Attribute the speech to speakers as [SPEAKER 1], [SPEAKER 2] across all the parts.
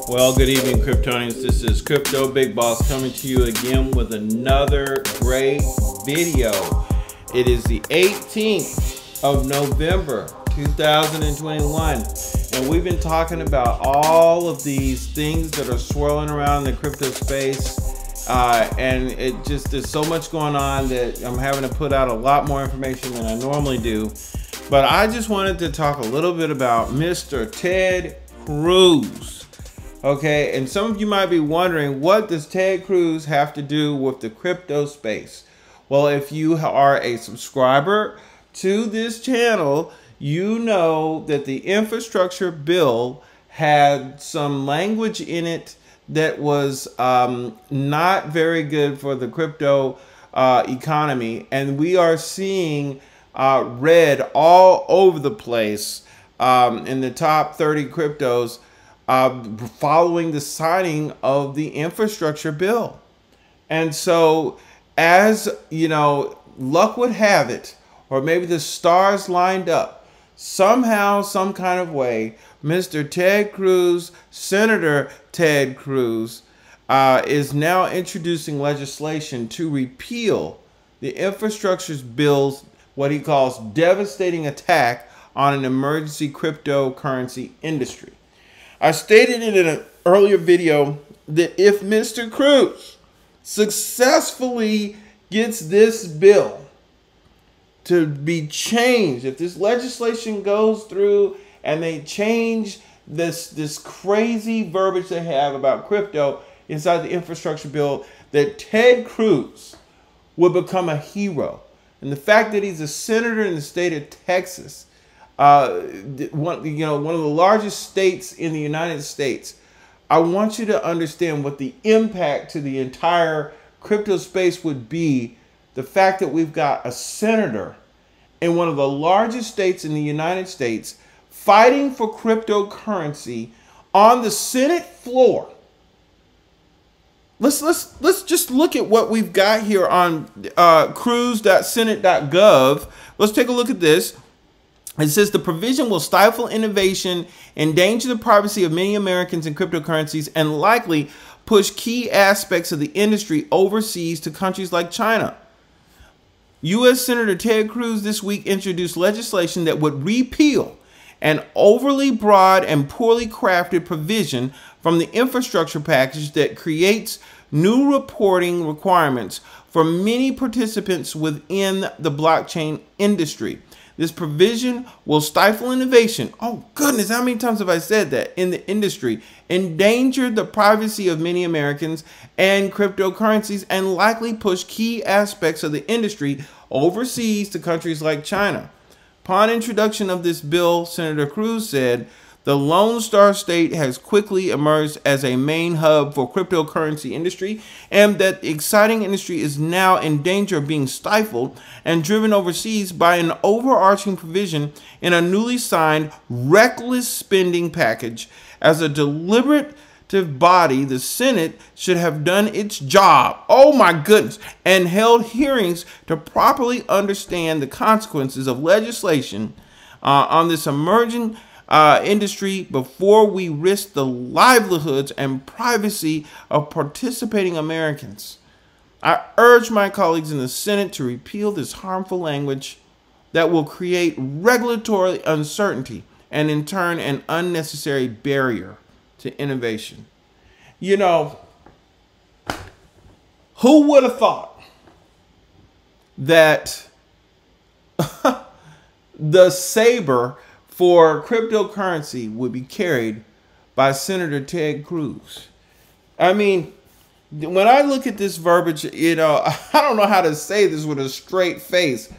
[SPEAKER 1] Well, good evening, Kryptonians. This is Crypto Big Boss coming to you again with another great video. It is the 18th of November, 2021, and we've been talking about all of these things that are swirling around the crypto space, and there's so much going on that I'm having to put out a lot more information than I normally do. But I just wanted to talk a little bit about Mr. Ted Cruz. Okay, and some of you might be wondering, what does Ted Cruz have to do with the crypto space? Well, if you are a subscriber to this channel, you know that the infrastructure bill had some language in it that was not very good for the crypto economy, and we are seeing red all over the place in the top 30 cryptos following the signing of the infrastructure bill. And so, as you know, luck would have it, or maybe the stars lined up, somehow, some kind of way, Mr. Ted Cruz, Senator Ted Cruz, is now introducing legislation to repeal the infrastructure bill's what he calls devastating attack on an emergency cryptocurrency industry. I stated in an earlier video that if Mr. Cruz successfully gets this bill to be changed, if this legislation goes through and they change this crazy verbiage they have about crypto inside the infrastructure bill, that Ted Cruz will become a hero. And the fact that he's a senator in the state of Texas, one of the largest states in the United States, I want you to understand what the impact to the entire crypto space would be. The fact that we've got a senator in one of the largest states in the United States fighting for cryptocurrency on the Senate floor. Let's just look at what we've got here on cruz.senate.gov. Let's take a look at this. It says the provision will stifle innovation, endanger the privacy of many Americans in cryptocurrencies, and likely push key aspects of the industry overseas to countries like China. U.S. Senator Ted Cruz this week introduced legislation that would repeal an overly broad and poorly crafted provision from the infrastructure package that creates new reporting requirements for many participants within the blockchain industry. This provision will stifle innovation. Oh goodness, how many times have I said that? In the industry, endanger the privacy of many Americans and cryptocurrencies, and likely push key aspects of the industry overseas to countries like China. Upon introduction of this bill, Senator Cruz said, the Lone Star State has quickly emerged as a main hub for cryptocurrency industry, and that the exciting industry is now in danger of being stifled and driven overseas by an overarching provision in a newly signed reckless spending package. As a deliberative body, the Senate should have done its job, oh my goodness, and held hearings to properly understand the consequences of legislation on this emerging industry before we risk the livelihoods and privacy of participating Americans. I urge my colleagues in the Senate to repeal this harmful language that will create regulatory uncertainty and in turn an unnecessary barrier to innovation. You know, who would have thought that the saber for cryptocurrency would be carried by Senator Ted Cruz? I mean, when I look at this verbiage, I don't know how to say this with a straight face.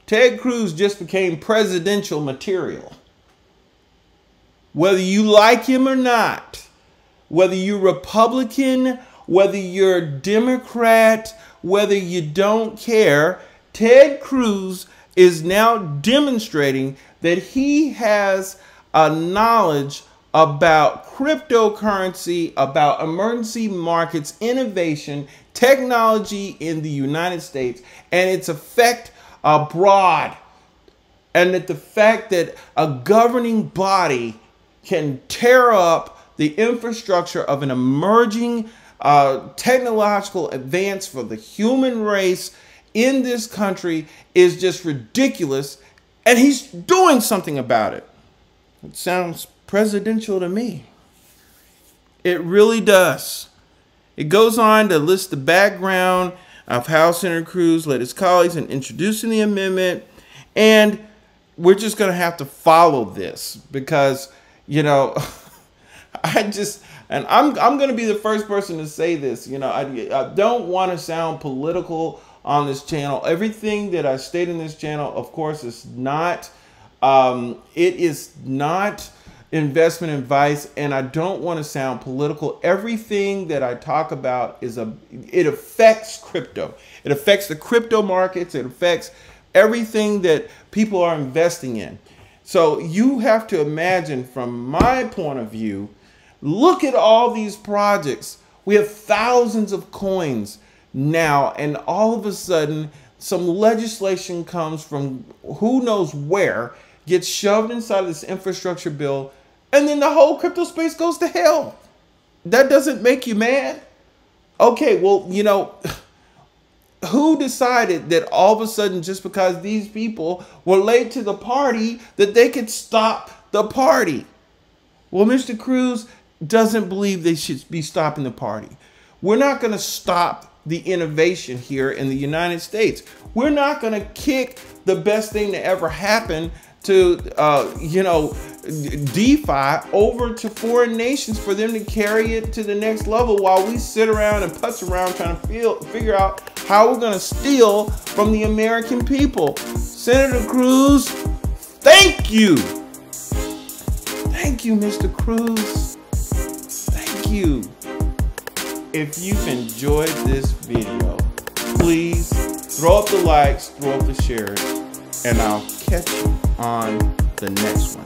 [SPEAKER 1] Ted Cruz just became presidential material. Whether you like him or not, whether you're Republican, whether you're Democrat, whether you don't care, Ted Cruz is now demonstrating that he has a knowledge about cryptocurrency, about emergency markets, innovation, technology in the United States, and its effect abroad. And that the fact that a governing body can tear up the infrastructure of an emerging technological advance for the human race in this country is just ridiculous, and he's doing something about it. It sounds presidential to me. It really does. It goes on to list the background of how Senator Cruz led his colleagues in introducing the amendment, and we're just going to have to follow this because, you know, I'm going to be the first person to say this. You know, I don't want to sound political on this channel. Everything that I state in this channel, of course, is not, it is not investment advice, and I don't want to sound political. Everything that I talk about it affects crypto. It affects the crypto markets. It affects everything that people are investing in. So you have to imagine, from my point of view, look at all these projects. We have thousands of coins now, and all of a sudden some legislation comes from who knows where, gets shoved inside of this infrastructure bill, and then the whole crypto space goes to hell. That doesn't make you mad? Okay, well, you know, who decided that all of a sudden, just because these people were late to the party, that they could stop the party? Well, Mr. Cruz doesn't believe they should be stopping the party. We're not going to stop the innovation here in the United States. We're not going to kick the best thing to ever happen to, you know, DeFi over to foreign nations for them to carry it to the next level while we sit around and putz around trying to figure out how we're going to steal from the American people. Senator Cruz, thank you. Thank you, Mr. Cruz. Thank you. If you've enjoyed this video, please throw up the likes, throw up the shares, and I'll catch you on the next one.